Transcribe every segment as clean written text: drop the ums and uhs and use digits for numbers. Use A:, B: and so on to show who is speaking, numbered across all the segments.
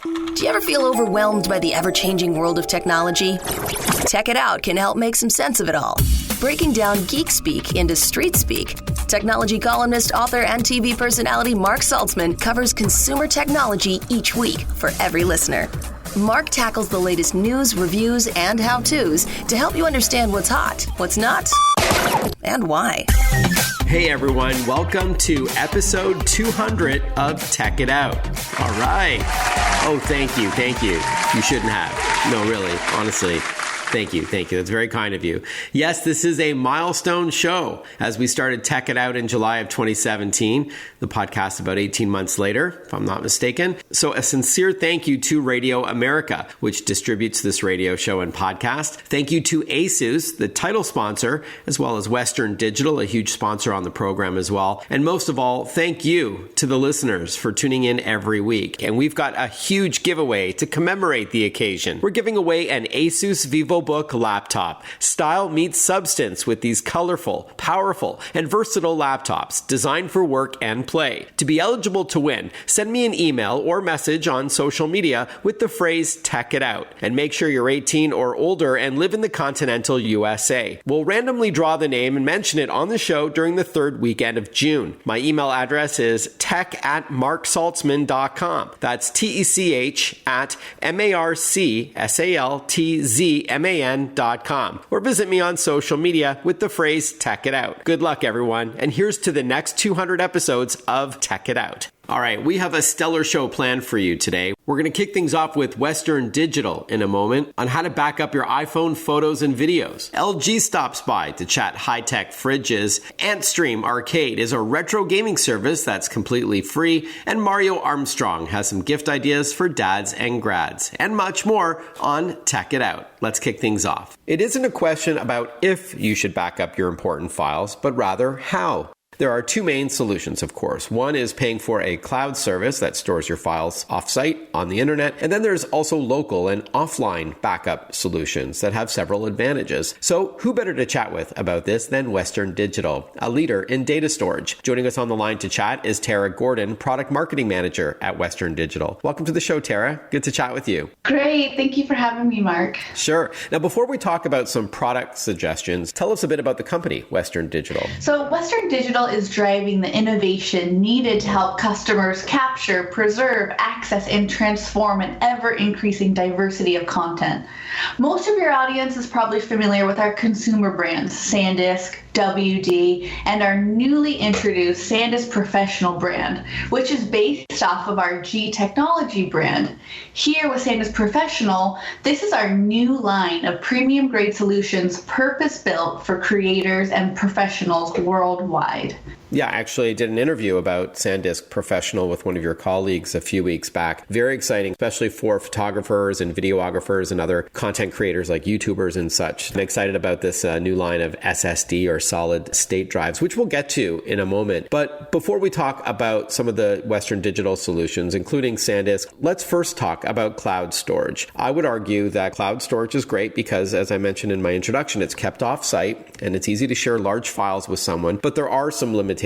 A: Do you ever feel overwhelmed by the ever-changing world of technology? Tech It Out can help make some sense of it all. Breaking down geek speak into street speak, technology columnist, author, and TV personality Mark Saltzman covers consumer technology each week for every listener. Mark tackles the latest news, reviews, and how-tos to help you understand what's hot, what's not, and why.
B: Hey everyone, welcome to episode 200 of Tech It Out. All right. Oh, thank you. You shouldn't have. No, really, honestly. Thank you. That's very kind of you. Yes, this is a milestone show as we started Tech It Out in July of 2017, the podcast about 18 months later, if I'm not mistaken. So a sincere thank you to Radio America, which distributes this radio show and podcast. Thank you to ASUS, the title sponsor, as well as Western Digital, a huge sponsor on the program as well. And most of all, thank you to the listeners for tuning in every week. And we've got a huge giveaway to commemorate the occasion. We're giving away an ASUS VivoBook laptop. Style meets substance with these colorful, powerful, and versatile laptops designed for work and play. To be eligible to win, send me an email or message on social media with the phrase Tech It Out, and make sure you're 18 or older and live in the continental USA. We'll randomly draw the name and mention it on the show during the third weekend of June. My email address is tech@marksaltzman.com. That's TECH@MARCSALTZMAN.com, or visit me on social media with the phrase Tech It Out. Good luck, everyone, and here's to the next 200 episodes of Tech It Out. All right, we have a stellar show planned for you today. We're going to kick things off with Western Digital in a moment on how to back up your iPhone photos and videos. LG stops by to chat high-tech fridges. Antstream Arcade is a retro gaming service that's completely free. And Mario Armstrong has some gift ideas for dads and grads. And much more on Tech It Out. Let's kick things off. It isn't a question about if you should back up your important files, but rather how. There are two main solutions, of course. One is paying for a cloud service that stores your files offsite on the internet. And then there's also local and offline backup solutions that have several advantages. So who better to chat with about this than Western Digital, a leader in data storage? Joining us on the line to chat is Tara Gordon, Product Marketing Manager at Western Digital. Welcome to the show, Tara. Good to chat with you.
C: Great. Thank you for having me, Mark.
B: Sure. Now, before we talk about some product suggestions, tell us a bit about the company, Western Digital.
C: So Western Digital is driving the innovation needed to help customers capture, preserve, access, and transform an ever-increasing diversity of content. Most of your audience is probably familiar with our consumer brands, SanDisk, WD, and our newly introduced SanDisk Professional brand, which is based off of our G Technology brand. Here with SanDisk Professional, this is our new line of premium grade solutions purpose-built for creators and professionals worldwide.
B: Yeah, actually, I did an interview about SanDisk Professional with one of your colleagues a few weeks back. Very exciting, especially for photographers and videographers and other content creators like YouTubers and such. I'm excited about this new line of SSD or solid state drives, which we'll get to in a moment. But before we talk about some of the Western Digital solutions, including SanDisk, let's first talk about cloud storage. I would argue that cloud storage is great because, as I mentioned in my introduction, it's kept off-site and it's easy to share large files with someone, but there are some limitations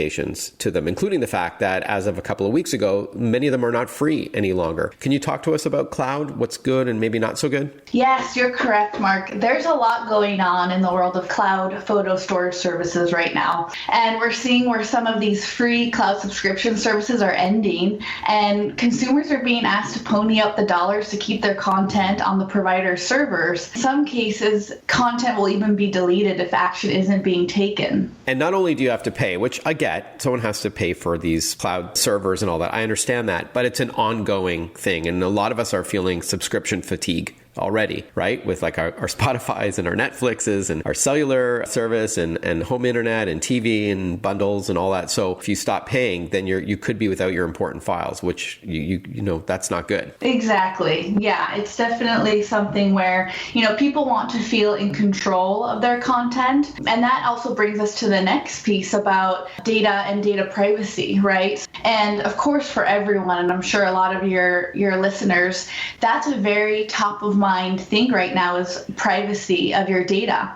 B: to them, including the fact that as of a couple of weeks ago, many of them are not free any longer. Can you talk to us about cloud, what's good and maybe not so good?
C: Yes, you're correct, Mark. There's a lot going on in the world of cloud photo storage services right now. And we're seeing where some of these free cloud subscription services are ending, and consumers are being asked to pony up the dollars to keep their content on the provider's servers. In some cases, content will even be deleted if action isn't being taken.
B: And not only do you have to pay, which I get, someone has to pay for these cloud servers and all that. I understand that, but it's an ongoing thing. And a lot of us are feeling subscription fatigue already, right? With like our Spotify's and our Netflix's and our cellular service and home internet and TV and bundles and all that. So if you stop paying, then you could be without your important files, which you know, that's not good.
C: Exactly. Yeah, it's definitely something where, you know, people want to feel in control of their content. And that also brings us to the next piece about data and data privacy, right? And of course, for everyone, and I'm sure a lot of your listeners, that's a very top of mind thing right now is privacy of your data.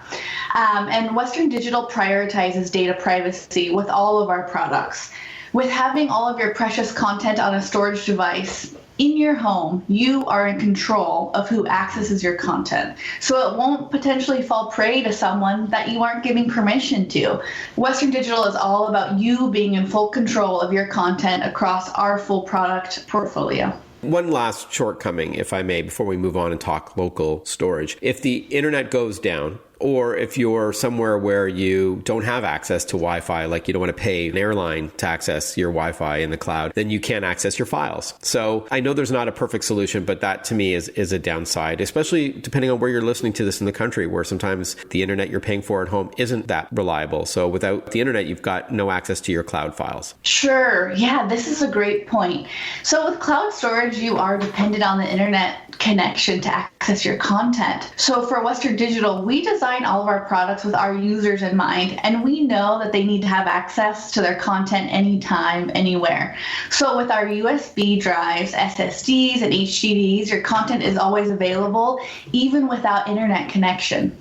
C: And Western Digital prioritizes data privacy with all of our products. With having all of your precious content on a storage device, in your home, you are in control of who accesses your content. So it won't potentially fall prey to someone that you aren't giving permission to. Western Digital is all about you being in full control of your content across our full product portfolio.
B: One last shortcoming, if I may, before we move on and talk local storage. If the internet goes down, or if you're somewhere where you don't have access to Wi-Fi, like you don't want to pay an airline to access your Wi-Fi in the cloud, then you can't access your files. So I know there's not a perfect solution, but that to me is a downside, especially depending on where you're listening to this in the country, where sometimes the internet you're paying for at home isn't that reliable. So without the internet, you've got no access to your cloud files.
C: Sure. Yeah, this is a great point. So with cloud storage, you are dependent on the internet connection to access your content. So for Western Digital, we design all of our products with our users in mind, and we know that they need to have access to their content anytime, anywhere. So with our USB drives, SSDs, and HDDs, your content is always available, even without internet connection.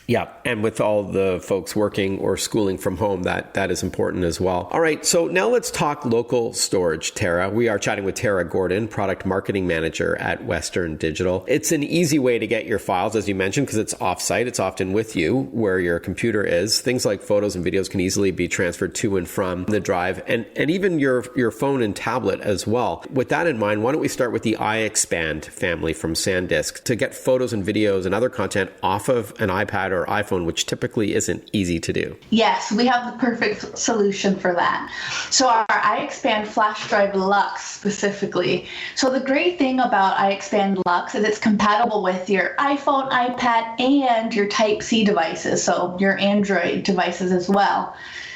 B: Yeah, and with all the folks working or schooling from home, that is important as well. All right, so now let's talk local storage, Tara. We are chatting with Tara Gordon, Product Marketing Manager at Western Digital. It's an easy way to get your files, as you mentioned, because it's off-site. It's often with you where your computer is. Things like photos and videos can easily be transferred to and from the drive, and even your phone and tablet as well. With that in mind, why don't we start with the iExpand family from SanDisk to get photos and videos and other content off of an iPad or iPhone, which typically isn't easy to do.
C: Yes, we have the perfect solution for that. So our iExpand Flash Drive Lux specifically. So the great thing about iExpand Lux is it's compatible with your iPhone, iPad, and your Type-C devices, so your Android devices as well.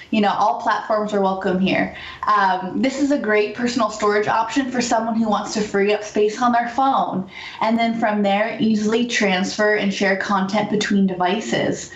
C: You know, all platforms are welcome here. This is a great personal storage option for someone who wants to free up space on their phone, and then from there easily transfer and share content between devices.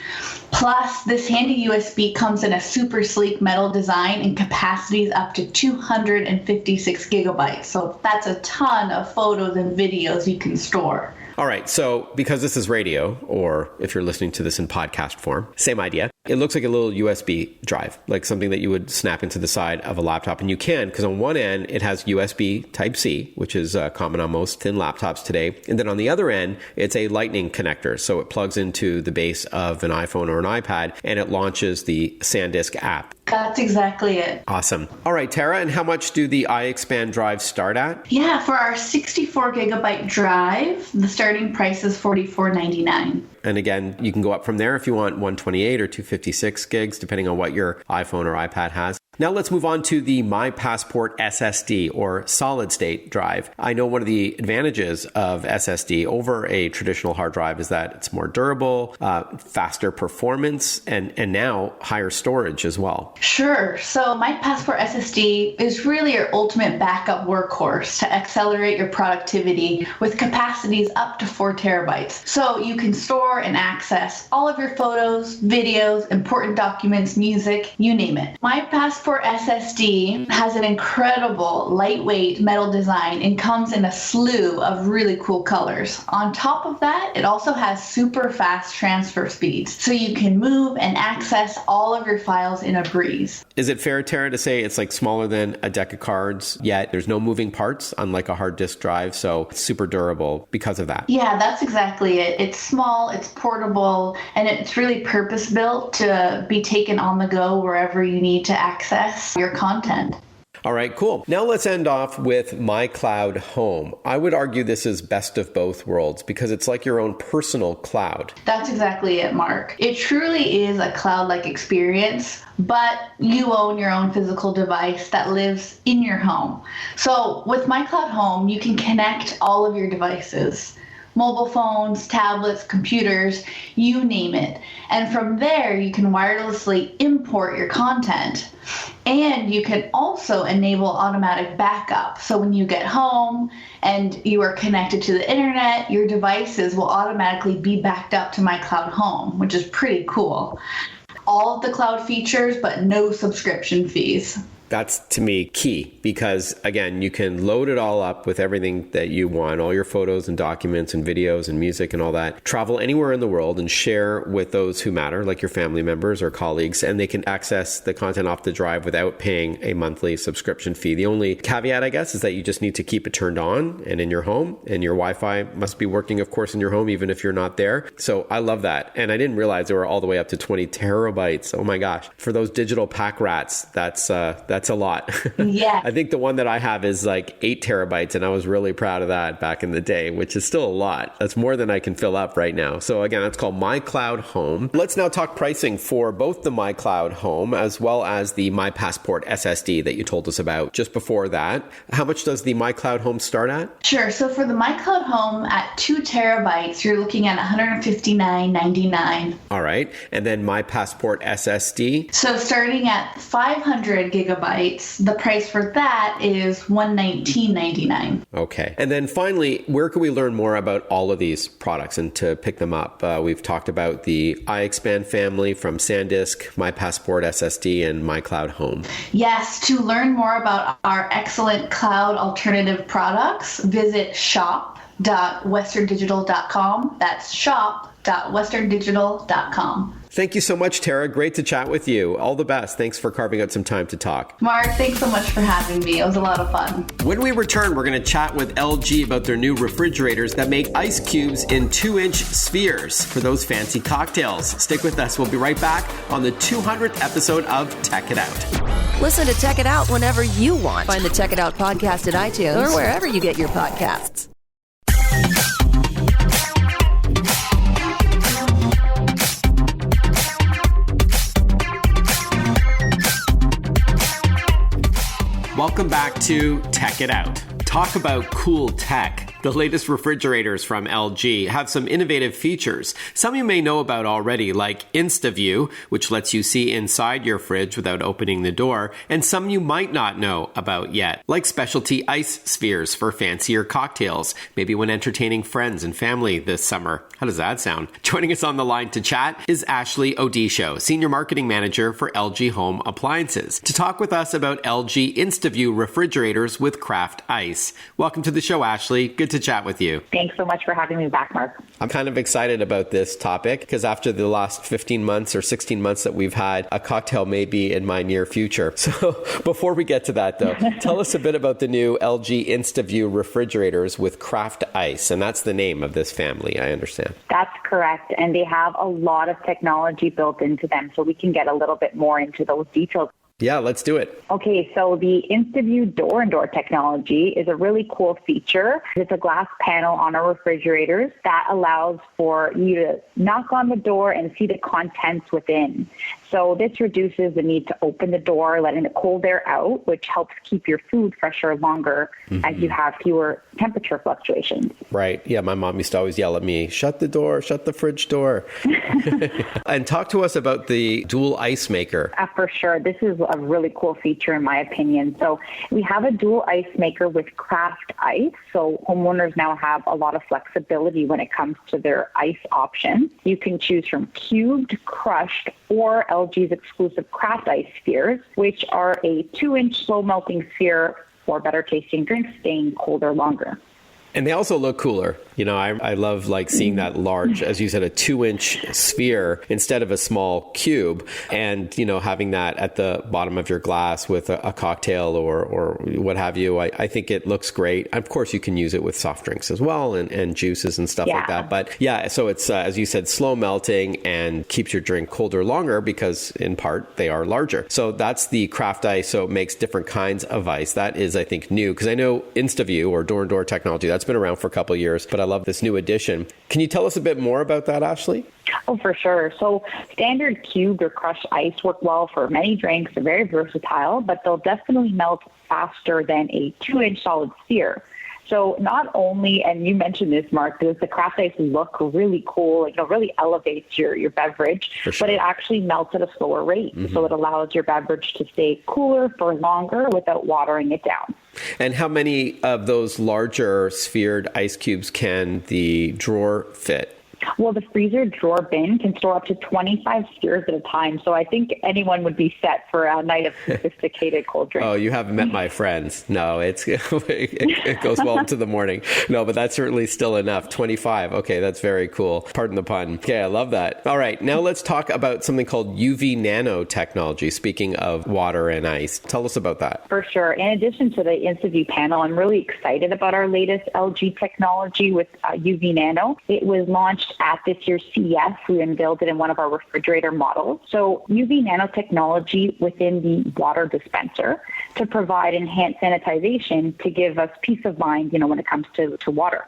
C: Plus, this handy USB comes in a super sleek metal design and capacities up to 256 gigabytes. So that's a ton of photos and videos you can store.
B: All right, so because this is radio, or if you're listening to this in podcast form, same idea. It looks like a little USB drive, like something that you would snap into the side of a laptop. And you can, because on one end, it has USB Type-C, which is common on most thin laptops today. And then on the other end, it's a Lightning connector. So it plugs into the base of an iPhone or an iPad, and it launches the SanDisk app.
C: That's exactly it.
B: Awesome. All right, Tara, and how much do the iExpand drives start at?
C: Yeah, for our 64 gigabyte drive, the starting price is $44.99.
B: And again, you can go up from there if you want 128 or 256 gigs, depending on what your iPhone or iPad has. Now let's move on to the My Passport SSD or solid state drive. I know one of the advantages of SSD over a traditional hard drive is that it's more durable, faster performance, and now higher storage as well.
C: Sure. So My Passport SSD is really your ultimate backup workhorse to accelerate your productivity with capacities up to 4 terabytes. So you can store and access all of your photos, videos, important documents, music, you name it. My Passport SSD has an incredible lightweight metal design and comes in a slew of really cool colors. On top of that, it also has super fast transfer speeds, so you can move and access all of your files in a breeze.
B: Is it fair, Tara, to say it's like smaller than a deck of cards, yet there's no moving parts, unlike a hard disk drive, so it's super durable because of that?
C: Yeah, that's exactly it. It's small, it's portable, and it's really purpose-built to be taken on the go wherever you need to access your content.
B: All right, cool. Now let's end off with My Cloud Home. I would argue this is best of both worlds because it's like your own personal cloud.
C: That's exactly it, Mark. It truly is a cloud-like experience, but you own your own physical device that lives in your home. So with My Cloud Home, you can connect all of your devices. Mobile phones, tablets, computers, you name it. And from there, you can wirelessly import your content. And you can also enable automatic backup. So when you get home and you are connected to the internet, your devices will automatically be backed up to My Cloud Home, which is pretty cool. All of the cloud features, but no subscription fees.
B: That's, to me, key because, again, you can load it all up with everything that you want, all your photos and documents and videos and music and all that, travel anywhere in the world and share with those who matter, like your family members or colleagues, and they can access the content off the drive without paying a monthly subscription fee. The only caveat, I guess, is that you just need to keep it turned on and in your home, and your Wi-Fi must be working, of course, in your home, even if you're not there. So I love that. And I didn't realize they were all the way up to 20 terabytes. Oh my gosh. For those digital pack rats, that's a lot.
C: Yeah.
B: I think the one that I have is like 8 terabytes, and I was really proud of that back in the day, which is still a lot. That's more than I can fill up right now. So again, that's called MyCloud Home. Let's now talk pricing for both the MyCloud Home as well as the MyPassport SSD that you told us about just before that. How much does the MyCloud Home start at?
C: Sure. So for the MyCloud Home at 2 terabytes, you're looking at $159.99.
B: All right. And then MyPassport SSD?
C: So starting at 500 gigabytes, the price for that is $119.99.
B: Okay. And then finally, where can we learn more about all of these products and to pick them up? We've talked about the iXpand family from SanDisk, MyPassport SSD, and MyCloud Home.
C: Yes, to learn more about our excellent cloud alternative products, visit shop.westerndigital.com. That's shop.westerndigital.com.
B: Thank you so much, Tara. Great to chat with you. All the best. Thanks for carving out some time to talk.
C: Mark, thanks so much for having me. It was a lot of fun.
B: When we return, we're going to chat with LG about their new refrigerators that make ice cubes in 2-inch spheres for those fancy cocktails. Stick with us. We'll be right back on the 200th episode of Tech It Out.
A: Listen to Tech It Out whenever you want. Find the Tech It Out podcast at iTunes or wherever you get your podcasts.
B: Welcome back to Tech It Out. Talk about cool tech. The latest refrigerators from LG have some innovative features. Some you may know about already, like InstaView, which lets you see inside your fridge without opening the door, and some you might not know about yet, like specialty ice spheres for fancier cocktails, maybe when entertaining friends and family this summer. How does that sound? Joining us on the line to chat is Ashley Odisho, Senior Marketing Manager for LG Home Appliances, to talk with us about LG InstaView refrigerators with craft ice. Welcome to the show, Ashley. Good to chat with you.
D: Thanks so much for having me back, Mark.
B: I'm kind of excited about this topic because after the last 15 months or 16 months that we've had, a cocktail may be in my near future. So before we get to that, though, tell us a bit about the new LG InstaView refrigerators with craft ice. And that's the name of this family, I understand.
D: That's correct. And they have a lot of technology built into them, so we can get a little bit more into those details.
B: Yeah, let's do it.
D: Okay, so the InstaView door-and-door technology is a really cool feature. It's a glass panel on our refrigerators that allows for you to knock on the door and see the contents within. So this reduces the need to open the door, letting the cold air out, which helps keep your food fresher longer as you have fewer temperature fluctuations.
B: Right. Yeah, my mom used to always yell at me, shut the door, shut the fridge door. And talk to us about the dual ice maker.
D: For sure. This is a really cool feature in my opinion. So we have a dual ice maker with craft ice. So homeowners now have a lot of flexibility when it comes to their ice options. You can choose from cubed, crushed, or LG's exclusive craft ice spheres, which are a 2-inch slow melting sphere for better tasting drinks staying colder longer.
B: And they also look cooler. You know, I love like seeing that large, as you said, a 2-inch sphere instead of a small cube. And, you know, having that at the bottom of your glass with a cocktail or what have you, I think it looks great. Of course, you can use it with soft drinks as well and juices and stuff like that. But yeah, so it's, as you said, slow melting and keeps your drink colder longer because in part they are larger. So that's the craft ice. So it makes different kinds of ice. That is, I think, new because I know InstaView or door-and-door technology, that's been around for a couple of years, but I love this new addition. Can you tell us a bit more about that, Ashley?
D: Oh, for sure. So standard cubed or crushed ice work well for many drinks. They're very versatile, but they'll definitely melt faster than a 2-inch solid sphere. So not only, and you mentioned this, Mark, does the craft ice look really cool, really elevates your beverage, but it actually melts at a slower rate. So it allows your beverage to stay cooler for longer without watering it down.
B: And how many of those larger sphered ice cubes can the drawer fit?
D: Well, the freezer drawer bin can store up to 25 spheres at a time. So I think anyone would be set for a night of sophisticated cold drinks.
B: Oh, you haven't met my friends. No, it goes well into the morning. No, but that's certainly still enough. 25. Okay, that's very cool. Pardon the pun. Okay, I love that. All right, now let's talk about something called UV nano technology. Speaking of water and ice, tell us about that.
D: For sure. In addition to the InstaView panel, I'm really excited about our latest LG technology with UV nano. It was launched at this year's CES. We unveiled it in one of our refrigerator models. So UV nanotechnology within the water dispenser to provide enhanced sanitization to give us peace of mind, when it comes to water.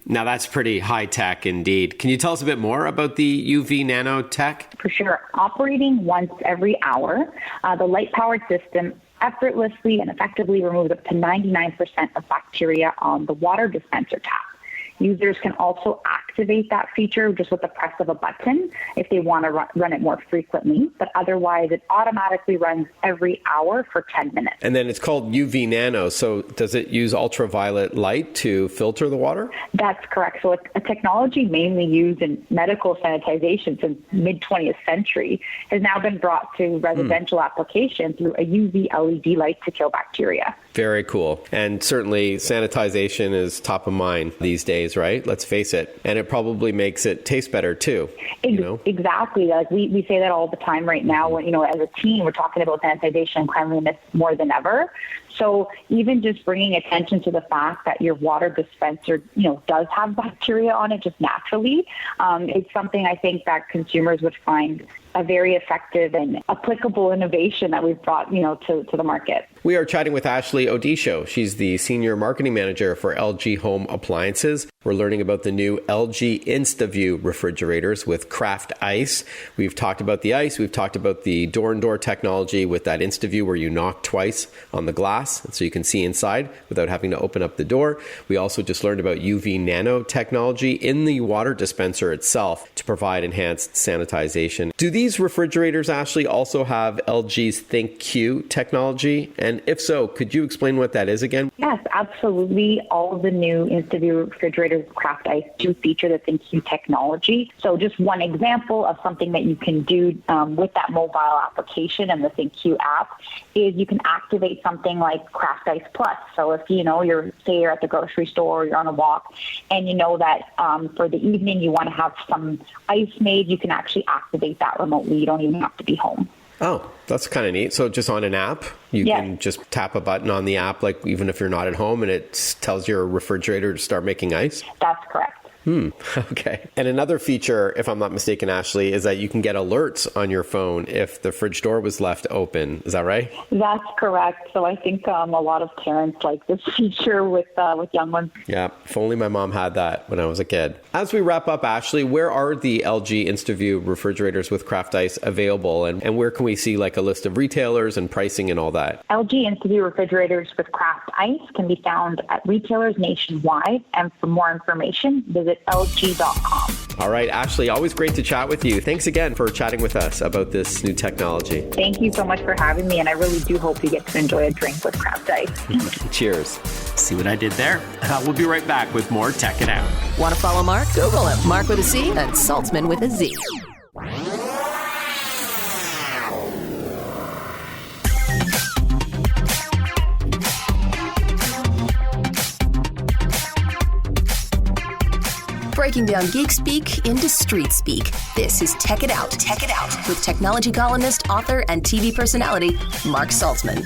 B: Now that's pretty high tech indeed. Can you tell us a bit more about the UV nano tech?
D: For sure. Operating once every hour, the light-powered system effortlessly and effectively removes up to 99% of bacteria on the water dispenser tap. Users can also activate that feature just with the press of a button if they want to run it more frequently, but otherwise it automatically runs every hour for 10 minutes.
B: And then it's called UV nano, so does it use ultraviolet light to filter the water?
D: That's correct. So it's a technology mainly used in medical sanitization since mid-20th century has now been brought to residential application through a UV LED light to kill bacteria.
B: Very cool. And certainly sanitization is top of mind these days, right? Let's face it. And it probably makes it taste better too.
D: Exactly. Like we say that all the time right now. When, as a team, we're talking about sanitization and cleanliness more than ever. So even just bringing attention to the fact that your water dispenser, does have bacteria on it just naturally, it's something I think that consumers would find a very effective and applicable innovation that we've brought, to the market.
B: We are chatting with Ashley Odisho. She's the Senior Marketing Manager for LG Home Appliances. We're learning about the new LG InstaView refrigerators with Craft Ice. We've talked about the ice. We've talked about the door-and-door technology with that InstaView where you knock twice on the glass so you can see inside without having to open up the door. We also just learned about UV nano technology in the water dispenser itself to provide enhanced sanitization. Do these refrigerators, Ashley, also have LG's ThinkQ technology? And if so, could you explain what that is again?
D: Yes, absolutely. All of the new InstaView refrigerators with Craft Ice do feature the ThinkQ technology. So just one example of something that you can do with that mobile application and the ThinkQ app is you can activate something like Craft Ice Plus. So if you're at the grocery store, or you're on a walk, and you know that for the evening you want to have some ice made, you can actually activate that remotely. You don't even have to be home.
B: Oh, that's kind of neat. So just on an app, you can just tap a button on the app, like even if you're not at home, and it tells your refrigerator to start making ice?
D: That's correct.
B: Okay. And another feature, if I'm not mistaken, Ashley, is that you can get alerts on your phone if the fridge door was left open. Is that right?
D: That's correct. So I think a lot of parents like this feature with young ones.
B: Yeah. If only my mom had that when I was a kid. As we wrap up, Ashley, where are the LG InstaView refrigerators with Craft Ice available? And where can we see like a list of retailers and pricing and all that?
D: LG InstaView refrigerators with Craft Ice can be found at retailers nationwide. And for more information, visit LG.com.
B: All right, Ashley, always great to chat with you. Thanks again for chatting with us about this new technology.
D: Thank you so much for having me, and I really do hope you get to enjoy a drink with Craft Ice.
B: Cheers.
E: See what I did there? We'll be right back with more Tech It Out.
A: Want to follow Mark? Google him. Mark with a C and Saltzman with a Z. Breaking down geek speak into street speak. This is Tech It Out. Tech It Out with technology columnist, author, and TV personality Mark Saltzman.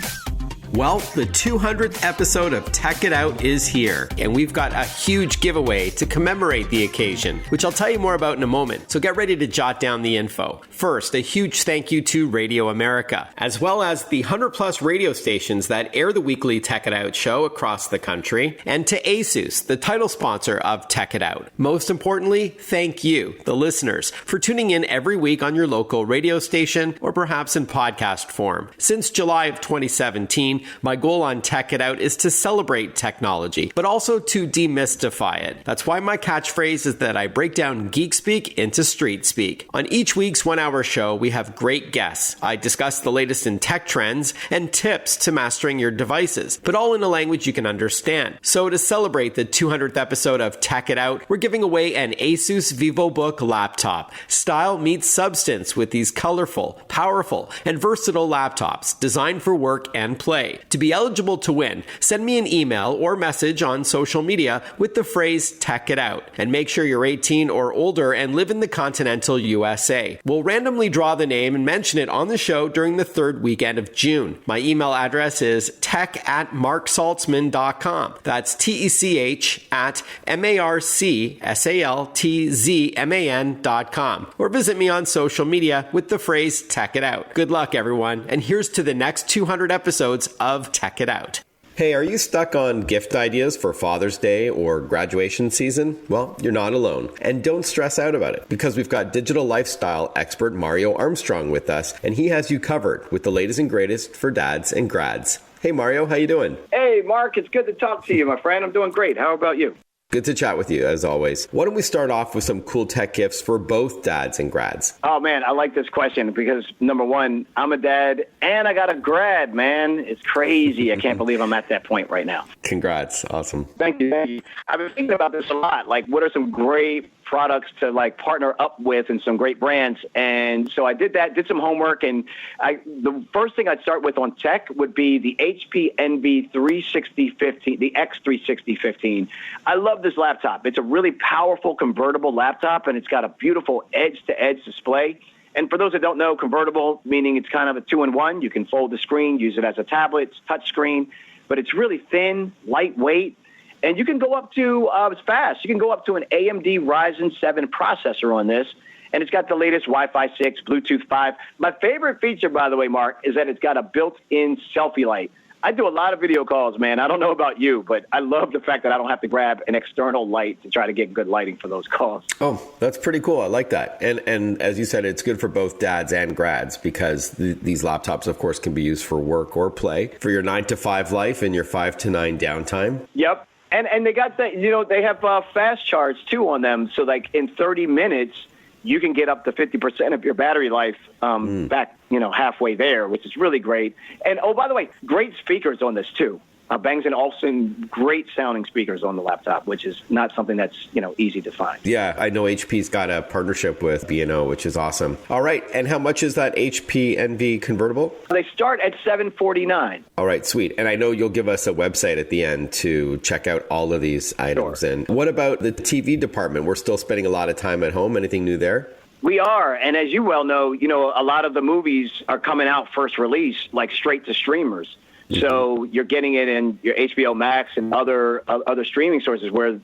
B: Well, the 200th episode of Tech It Out is here, and we've got a huge giveaway to commemorate the occasion, which I'll tell you more about in a moment, so get ready to jot down the info. First, a huge thank you to Radio America, as well as the 100-plus radio stations that air the weekly Tech It Out show across the country, and to ASUS, the title sponsor of Tech It Out. Most importantly, thank you, the listeners, for tuning in every week on your local radio station or perhaps in podcast form. Since July of 2017, my goal on Tech It Out is to celebrate technology, but also to demystify it. That's why my catchphrase is that I break down geek speak into street speak. On each week's 1-hour show, we have great guests. I discuss the latest in tech trends and tips to mastering your devices, but all in a language you can understand. So to celebrate the 200th episode of Tech It Out, we're giving away an ASUS VivoBook laptop. Style meets substance with these colorful, powerful, and versatile laptops designed for work and play. To be eligible to win, send me an email or message on social media with the phrase Tech It Out, and make sure you're 18 or older and live in the continental USA. We'll randomly draw the name and mention it on the show during the third weekend of June. My email address is tech@marksaltzman.com. That's TECH@MARCSALTZMAN.com. Or visit me on social media with the phrase Tech It Out. Good luck, everyone, and here's to the next 200 episodes of Tech It Out. Hey, are you stuck on gift ideas for Father's Day or graduation season? Well, you're not alone. And don't stress out about it, because we've got digital lifestyle expert Mario Armstrong with us, and he has you covered with the latest and greatest for dads and grads. Hey, Mario, how you doing?
F: Hey, Mark, it's good to talk to you, my friend. I'm doing great. How about you?
B: Good to chat with you, as always. Why don't we start off with some cool tech gifts for both dads and grads?
F: Oh, man, I like this question because, number one, I'm a dad and I got a grad, man. It's crazy. I can't believe I'm at that point right now.
B: Congrats. Awesome.
F: Thank you. I've been thinking about this a lot. Like, what are some great products to like partner up with and some great brands? And so I did that, did some homework, and the first thing I'd start with on tech would be the HP Envy 36015, the X36015. I love this laptop. It's a really powerful convertible laptop, and it's got a beautiful edge-to-edge display. And for those that don't know, convertible, meaning it's kind of a 2-in-1. You can fold the screen, use it as a tablet, touch screen, but it's really thin, lightweight. And you can go up to, it's fast. You can go up to an AMD Ryzen 7 processor on this, and it's got the latest Wi-Fi 6, Bluetooth 5. My favorite feature, by the way, Mark, is that it's got a built-in selfie light. I do a lot of video calls, man. I don't know about you, but I love the fact that I don't have to grab an external light to try to get good lighting for those calls.
B: Oh, that's pretty cool. I like that. And as you said, it's good for both dads and grads because these laptops, of course, can be used for work or play, for your 9-to-5 life and your 5 to 9 downtime.
F: Yep. And they got that, they have fast charge too on them. So like in 30 minutes, you can get up to 50% of your battery life back, halfway there, which is really great. And, oh, by the way, great speakers on this too. Bang & Olufsen, great sounding speakers on the laptop, which is not something that's, easy to find.
B: Yeah, I know HP's got a partnership with B&O, which is awesome. All right, and how much is that HP Envy convertible?
F: They start at $749.
B: All right, sweet. And I know you'll give us a website at the end to check out all of these items. Sure. And what about the TV department? We're still spending a lot of time at home. Anything new there?
F: We are, and as you well know, a lot of the movies are coming out first release, like straight to streamers. So you're getting it in your HBO Max and other streaming sources where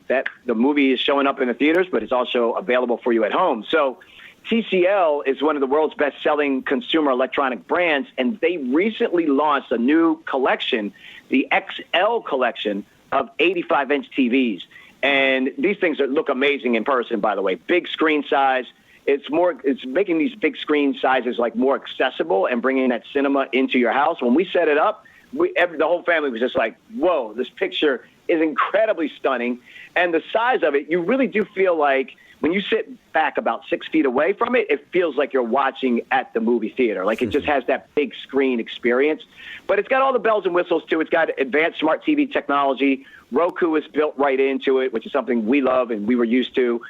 F: the movie is showing up in the theaters, but it's also available for you at home. So TCL is one of the world's best-selling consumer electronic brands, and they recently launched a new collection, the XL collection of 85-inch TVs. And these things look amazing in person, by the way. Big screen size. It's making these big screen sizes like more accessible and bringing that cinema into your house. When we set it up, the whole family was just like, whoa, this picture is incredibly stunning. And the size of it, you really do feel like when you sit back about 6 feet away from it, it feels like you're watching at the movie theater. Like it just has that big screen experience. But it's got all the bells and whistles, too. It's got advanced smart TV technology. Roku is built right into it, which is something we love and we were used to.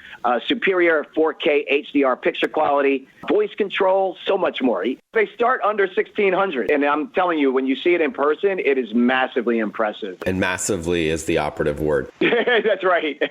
F: Superior 4K HDR picture quality, voice control, so much more. They start under $1,600. And I'm telling you, when you see it in person, it is massively impressive.
B: And massively is the operative word.
F: That's right.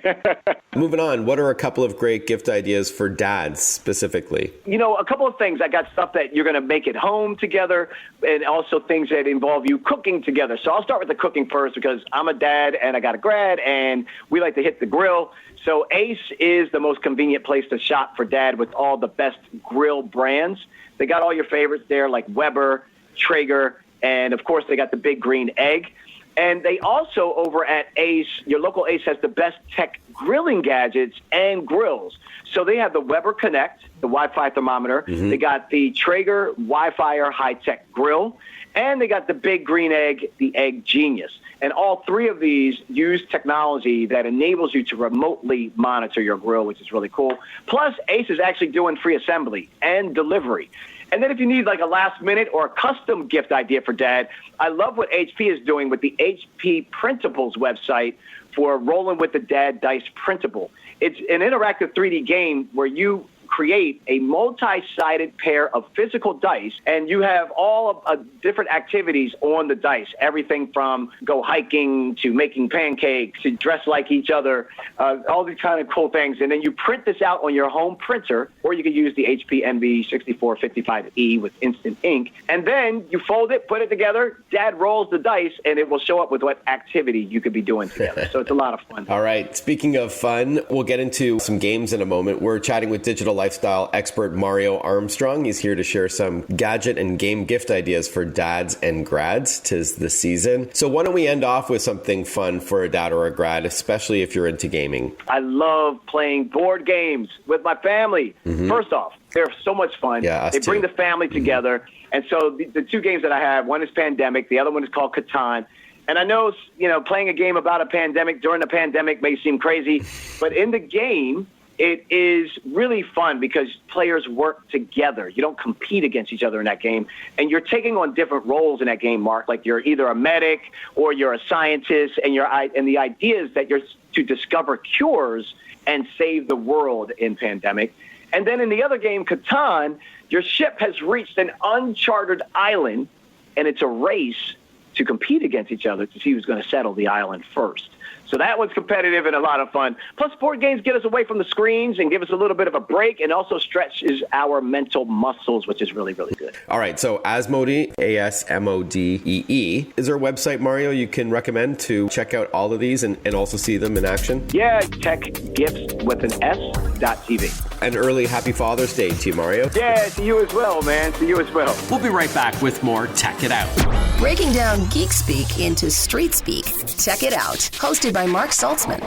B: Moving on, what are a couple of great gift ideas for dads specifically?
F: A couple of things. I got stuff that you're going to make at home together and also things that involve you cooking together. So I'll start with the cooking first because I'm a dad and I got a grad and we like to hit the grill. So Ace is the most convenient place to shop for dad with all the best grill brands. They got all your favorites there like Weber, Traeger, and of course they got the big green egg. And they also, over at Ace, your local Ace has the best tech grilling gadgets and grills. So they have the Weber Connect, the Wi-Fi thermometer. They got the Traeger Wi-Fi high-tech grill. And they got the big green egg, the Egg Genius. And all three of these use technology that enables you to remotely monitor your grill, which is really cool. Plus, Ace is actually doing free assembly and delivery. And then if you need like a last minute or a custom gift idea for Dad, I love what HP is doing with the HP Printables website for Rolling with the Dad Dice Printable. It's an interactive 3D game where you create a multi-sided pair of physical dice, and you have all of different activities on the dice, everything from go hiking to making pancakes to dress like each other, all these kind of cool things. And then you print this out on your home printer, or you can use the HP NV6455E with instant ink. And then you fold it, put it together, Dad rolls the dice, and it will show up with what activity you could be doing together. So it's a lot of fun.
B: All right. Speaking of fun, we'll get into some games in a moment. We're chatting with digital lifestyle expert Mario Armstrong. He's here to share some gadget and game gift ideas for dads and grads. 'Tis the season. So why don't we end off with something fun for a dad or a grad, especially if you're into gaming?
F: I love playing board games with my family. First off, they're so much fun.
B: Yeah,
F: they bring the family together. And so the two games that I have, one is Pandemic, the other one is called Catan. And I know, playing a game about a pandemic during a pandemic may seem crazy, but in the game, it is really fun because players work together. You don't compete against each other in that game. And you're taking on different roles in that game, Mark. Like you're either a medic or you're a scientist. And the idea is that you're to discover cures and save the world in pandemic. And then in the other game, Catan, your ship has reached an uncharted island, and it's a race to compete against each other to see who's going to settle the island first. So that one's competitive and a lot of fun. Plus, board games get us away from the screens and give us a little bit of a break, and also stretches our mental muscles, which is really, really good.
B: All right. So Asmodee, ASMODEE, is there a website, Mario, you can recommend to check out all of these and also see them in action?
F: Yeah, techgifts.tv.
B: An early Happy Father's Day to you, Mario.
F: Yeah, to you as well, man. To you as well.
E: We'll be right back with more Tech It Out.
A: Breaking down geek speak into street speak. Tech It Out, hosted by Mark Saltzman.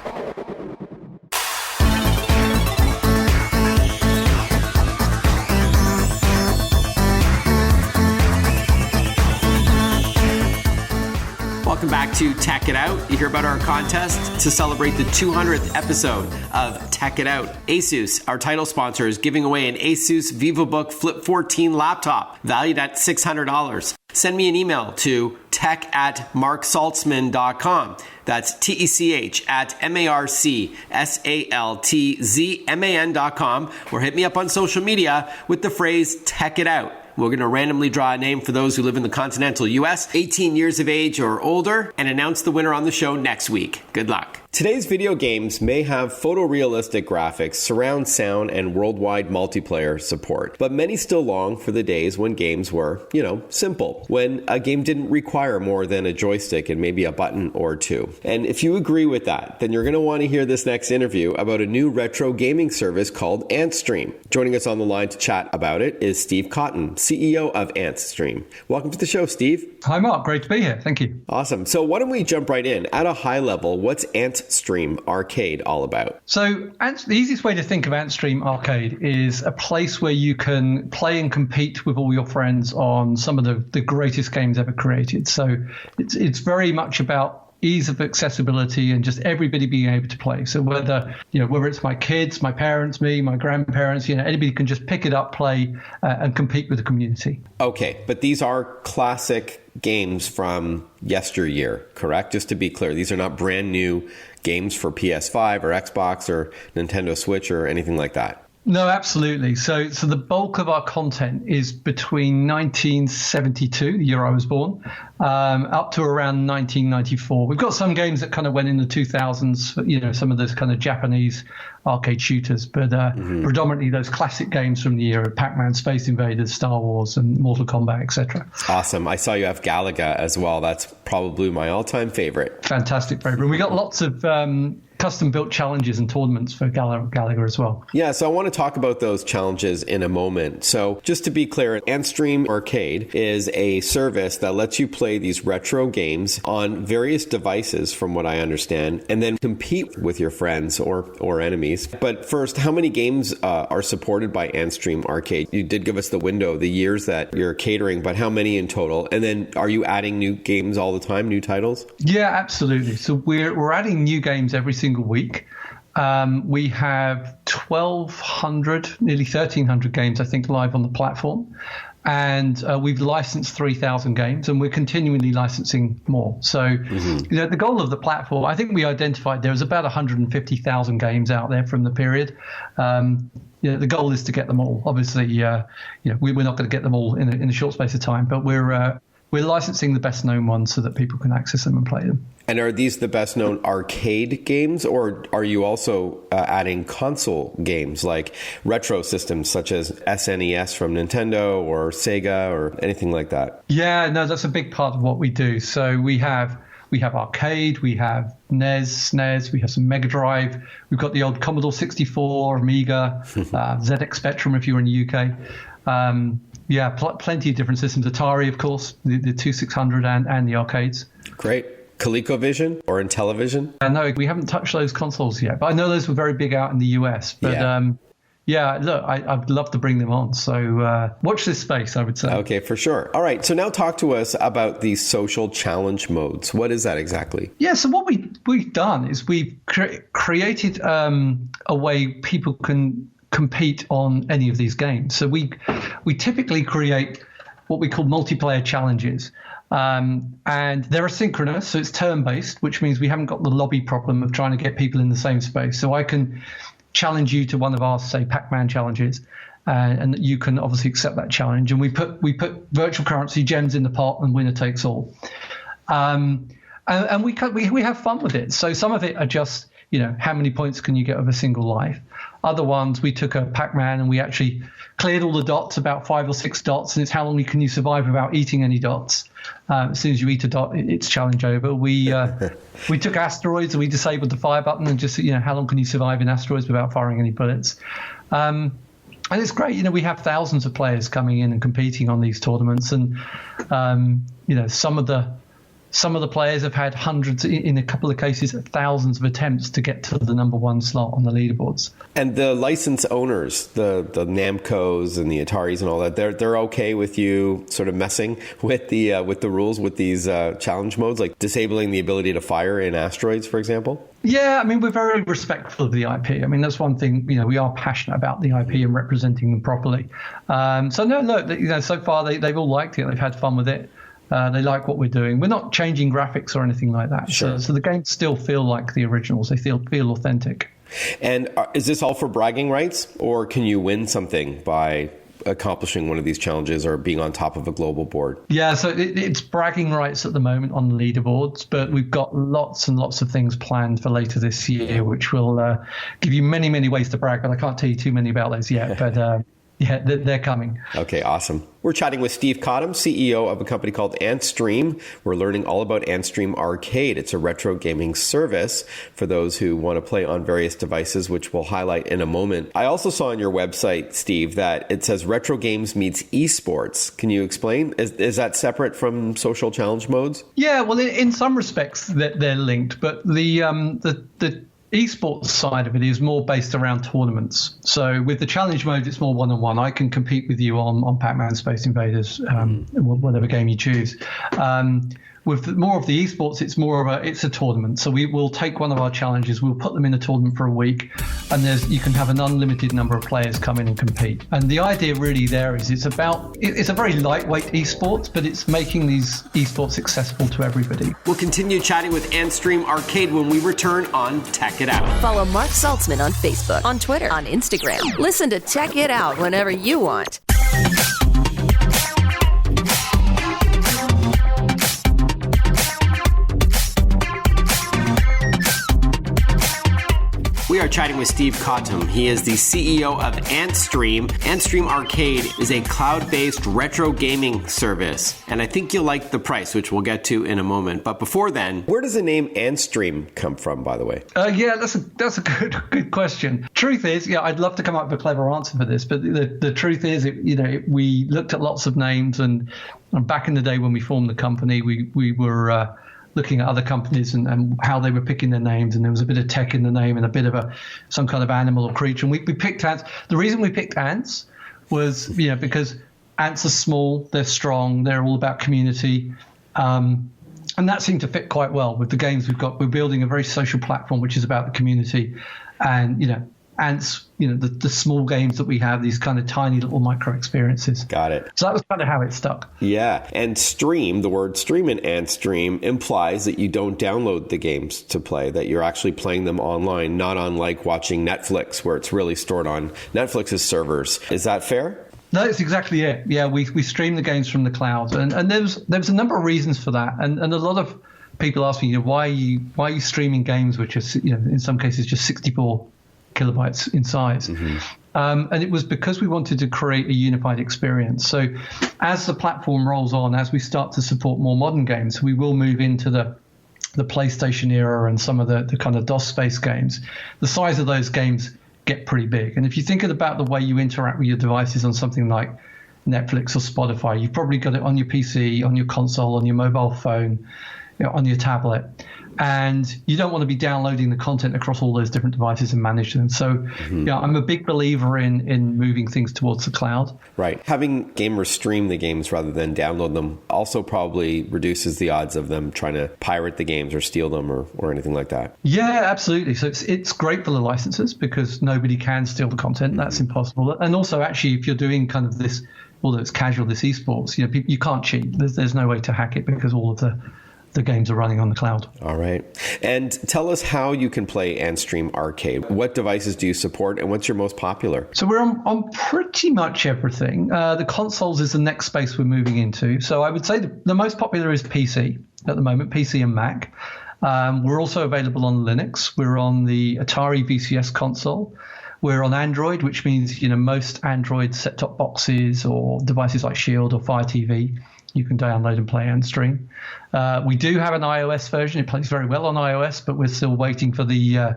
E: Welcome back to Tech It Out. You hear about our contest to celebrate the 200th episode of Tech It Out. ASUS, our title sponsor, is giving away an ASUS VivoBook Flip 14 laptop valued at $600. Send me an email to tech@marksaltzman.com. That's TECH@MARCSALTZMAN.com, or hit me up on social media with the phrase Tech It Out. We're going to randomly draw a name for those who live in the continental U.S., 18 years of age or older, and announce the winner on the show next week. Good luck.
B: Today's video games may have photorealistic graphics, surround sound, and worldwide multiplayer support, but many still long for the days when games were, simple, when a game didn't require more than a joystick and maybe a button or two. And if you agree with that, then you're going to want to hear this next interview about a new retro gaming service called Antstream. Joining us on the line to chat about it is Steve Cotton, CEO of Antstream. Welcome to the show, Steve.
G: Hi, Mark. Great to be here. Thank you.
B: Awesome. So why don't we jump right in? At a high level, what's Antstream Arcade all about?
G: So the easiest way to think of Antstream Arcade is a place where you can play and compete with all your friends on some of the greatest games ever created. So it's very much about ease of accessibility and just everybody being able to play. So whether it's my kids, my parents, me, my grandparents, anybody can just pick it up, play, and compete with the community.
B: Okay, but these are classic games from yesteryear, correct? Just to be clear, these are not brand new games for PS5 or Xbox or Nintendo Switch or anything like that.
G: No, absolutely. So the bulk of our content is between 1972, the year I was born, up to around 1994. We've got some games that kind of went in the 2000s, some of those kind of Japanese arcade shooters, but predominantly those classic games from the era of Pac-Man, Space Invaders, Star Wars, and Mortal Kombat, etc.
B: Awesome. I saw you have Galaga as well. That's probably my all-time favorite.
G: Fantastic favorite. We got lots of custom-built challenges and tournaments for Gallagher as well.
E: Yeah, so I want to talk about those challenges in a moment. So just to be clear, Antstream Arcade is a service that lets you play these retro games on various devices, from what I understand, and then compete with your friends or enemies. But first, how many games are supported by Antstream Arcade? You did give us the window, the years that you're catering, but how many in total? And then are you adding new games all the time, new titles?
G: Yeah, absolutely. So we're adding new games every single week. We have 1,200, nearly 1,300 games, I think, live on the platform. And we've licensed 3,000 games, and we're continually licensing more. So, the goal of the platform, I think we identified there was about 150,000 games out there from the period. The goal is to get them all. Obviously, we're not going to get them all in a short space of time, but we're licensing the best known ones so that people can access them and play them.
E: And are these the best known arcade games, or are you also adding console games like retro systems such as SNES from Nintendo or Sega or anything like that?
G: Yeah, no, that's a big part of what we do. So we have arcade, we have NES, SNES, we have some Mega Drive, we've got the old Commodore 64, Amiga, ZX Spectrum if you're in the UK. Plenty of different systems. Atari, of course, the 2600 and the arcades.
E: Great. ColecoVision or Intellivision?
G: No, we haven't touched those consoles yet, but I know those were very big out in the US. But look, I'd love to bring them on. So watch this space, I would say.
E: Okay, for sure. All right, so now talk to us about these social challenge modes. What is that exactly?
G: Yeah, so what we've done is we've created a way people can compete on any of these games. So we typically create what we call multiplayer challenges. And they're asynchronous, so it's turn-based, which means we haven't got the lobby problem of trying to get people in the same space. So I can challenge you to one of our, say, Pac-Man challenges, and you can obviously accept that challenge. And we put virtual currency gems in the pot, and winner takes all. And we have fun with it. So some of it are just, how many points can you get with a single life? Other ones, we took a Pac-Man and we actually cleared all the dots, about 5 or 6 dots, and it's how long can you survive without eating any dots. As soon as you eat a dot, it's challenge over. We took asteroids and we disabled the fire button and just, how long can you survive in asteroids without firing any bullets? And it's great. We have thousands of players coming in and competing on these tournaments, and some of the players have had hundreds, in a couple of cases, thousands of attempts to get to the number one slot on the leaderboards.
E: And the license owners, the Namcos and the Ataris and all that, they're okay with you sort of messing with the rules with these challenge modes, like disabling the ability to fire in asteroids, for example?
G: Yeah, we're very respectful of the IP. That's one thing, we are passionate about the IP and representing them properly. So no, look, so far they've all liked it. They've had fun with it. They like what we're doing. We're not changing graphics or anything like that.
E: Sure.
G: So the games still feel like the originals. They feel authentic.
E: And is this all for bragging rights, or can you win something by accomplishing one of these challenges or being on top of a global board?
G: Yeah, so it's bragging rights at the moment on the leaderboards, but we've got lots and lots of things planned for later this year, which will give you many, many ways to brag, but I can't tell you too many about those yet. But yeah, they're coming.
E: Okay, awesome. We're chatting with Steve Cottam, CEO of a company called Antstream. We're learning all about Antstream Arcade. It's a retro gaming service for those who want to play on various devices, which we'll highlight in a moment. I also saw on your website, Steve, that it says retro games meets esports. Can you explain? Is that separate from social challenge modes?
G: Yeah, well, in some respects, they're linked, but the esports side of it is more based around tournaments. So with the challenge mode, it's more one-on-one. I can compete with you on Pac-Man, Space Invaders, whatever game you choose. With more of the esports, it's a tournament. So we'll take one of our challenges, we'll put them in a tournament for a week, and you can have an unlimited number of players come in and compete. And the idea really there is it's a very lightweight esports, but it's making these esports accessible to everybody.
E: We'll continue chatting with Antstream Arcade when we return on Tech It Out.
A: Follow Mark Saltzman on Facebook, on Twitter, on Instagram. Listen to Tech It Out whenever you want.
B: We are chatting with Steve Cottom. He is the CEO of Antstream. Antstream Arcade is a cloud-based retro gaming service. And I think you'll like the price, which we'll get to in a moment. But before then, where does the name Antstream come from, by the way?
G: Yeah, that's a good question. Truth is, I'd love to come up with a clever answer for this, but the truth is, we looked at lots of names, and back in the day when we formed the company, we were looking at other companies and how they were picking their names, and there was a bit of tech in the name and a bit of some kind of animal or creature. And we picked ants. The reason we picked ants was, because ants are small, they're strong, they're all about community. And that seemed to fit quite well with the games we've got. We're building a very social platform, which is about the community. And, ants, the small games that we have, these kind of tiny little micro experiences.
B: Got it.
G: So that was kind of how it stuck.
B: Yeah. And stream, the word stream in Antstream implies that you don't download the games to play, that you're actually playing them online, not unlike watching Netflix, where it's really stored on Netflix's servers. Is that fair?
G: No, that's exactly it. Yeah, we stream the games from the cloud. And there was a number of reasons for that. And a lot of people ask me, why are you streaming games which are, in some cases just 64 kilobytes in size. Mm-hmm. And it was because we wanted to create a unified experience. So as the platform rolls on, as we start to support more modern games, we will move into the PlayStation era and some of the kind of DOS-based games. The size of those games get pretty big. And if you think about the way you interact with your devices on something like Netflix or Spotify, you've probably got it on your PC, on your console, on your mobile phone, on your tablet. And you don't want to be downloading the content across all those different devices and manage them. So, I'm a big believer in moving things towards the cloud.
B: Right. Having gamers stream the games rather than download them also probably reduces the odds of them trying to pirate the games or steal them or anything like that.
G: Yeah, absolutely. So it's great for the licenses because nobody can steal the content. That's impossible. And also, actually, if you're doing kind of this, although it's casual, this esports, you can't cheat. There's no way to hack it because all of the games are running on the cloud.
B: All right. And tell us how you can play Antstream Arcade. What devices do you support and what's your most popular?
G: So we're on pretty much everything. The consoles is the next space we're moving into. So I would say the most popular is PC at the moment, PC and Mac. We're also available on Linux. We're on the Atari VCS console. We're on Android, which means, most Android set-top boxes or devices like Shield or Fire TV, you can download and play Antstream. We do have an iOS version. It plays very well on iOS, but we're still waiting for the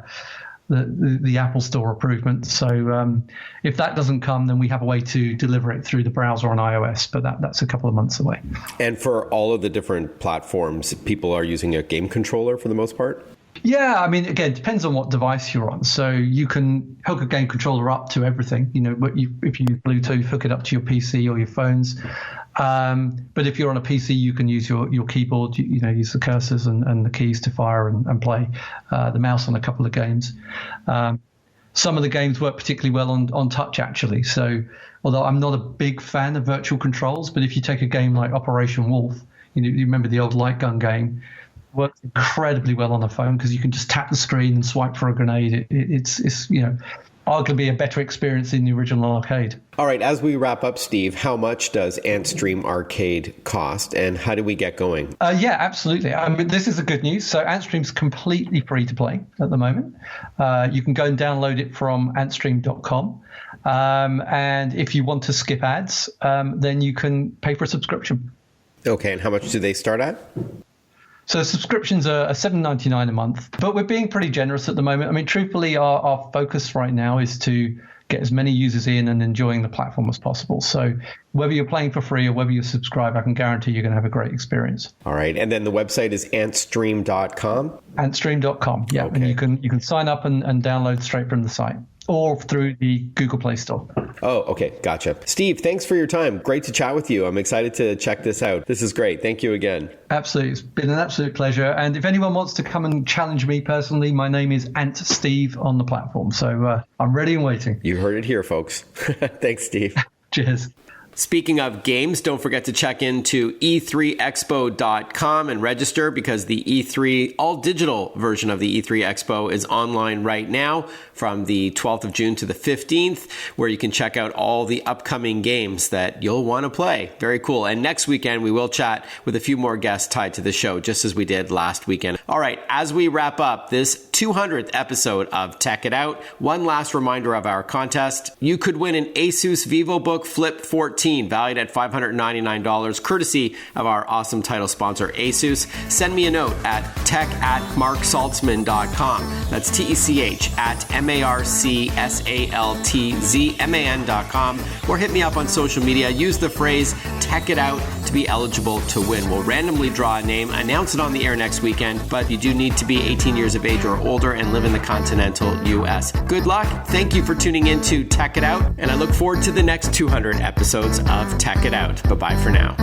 G: Apple Store approval. So if that doesn't come, then we have a way to deliver it through the browser on iOS, but that's a couple of months away.
B: And for all of the different platforms, people are using a game controller for the most part?
G: Yeah, I mean, again, it depends on what device you're on. So you can hook a game controller up to everything. If you use Bluetooth, hook it up to your PC or your phones. But if you're on a PC, you can use your keyboard, use the cursors and the keys to fire and play the mouse on a couple of games. Some of the games work particularly well on touch, actually. So although I'm not a big fan of virtual controls, but if you take a game like Operation Wolf, you remember the old light gun game, works incredibly well on a phone because you can just tap the screen and swipe for a grenade. It's arguably a better experience than the original arcade.
B: All right, as we wrap up, Steve, how much does Antstream Arcade cost and how do we get going?
G: Yeah, absolutely. I mean, this is the good news. So Antstream's completely free to play at the moment. You can go and download it from antstream.com. And if you want to skip ads, then you can pay for a subscription.
B: Okay, and how much do they start at?
G: So subscriptions are $7.99 a month, but we're being pretty generous at the moment. I mean, truthfully, our focus right now is to get as many users in and enjoying the platform as possible. So whether you're playing for free or whether you subscribe, I can guarantee you're going to have a great experience.
B: All right. And then the website is antstream.com?
G: Antstream.com, yeah. Okay. And you can sign up and download straight from the site or through the Google Play Store.
B: Oh, okay. Gotcha. Steve, thanks for your time. Great to chat with you. I'm excited to check this out. This is great. Thank you again.
G: Absolutely. It's been an absolute pleasure. And if anyone wants to come and challenge me personally, my name is Ant Steve on the platform. So I'm ready and waiting.
B: You heard it here, folks. Thanks, Steve.
G: Cheers.
B: Speaking of games, don't forget to check into e3expo.com and register, because the E3 all-digital version of the E3 Expo is online right now from the 12th of June to the 15th, where you can check out all the upcoming games that you'll want to play. Very cool. And next weekend, we will chat with a few more guests tied to the show, just as we did last weekend. All right, as we wrap up this 200th episode of Tech It Out, one last reminder of our contest. You could win an ASUS VivoBook Flip 14, valued at $599, courtesy of our awesome title sponsor, ASUS. Send me a note at tech@marksaltzman.com. That's TECH@MARCSALTZMAN.com. Or hit me up on social media. Use the phrase Tech It Out to be eligible to win. We'll randomly draw a name, announce it on the air next weekend, but you do need to be 18 years of age or older and live in the continental U.S. Good luck. Thank you for tuning in to Tech It Out, and I look forward to the next 200 episodes of Tech It Out. Bye-bye for now.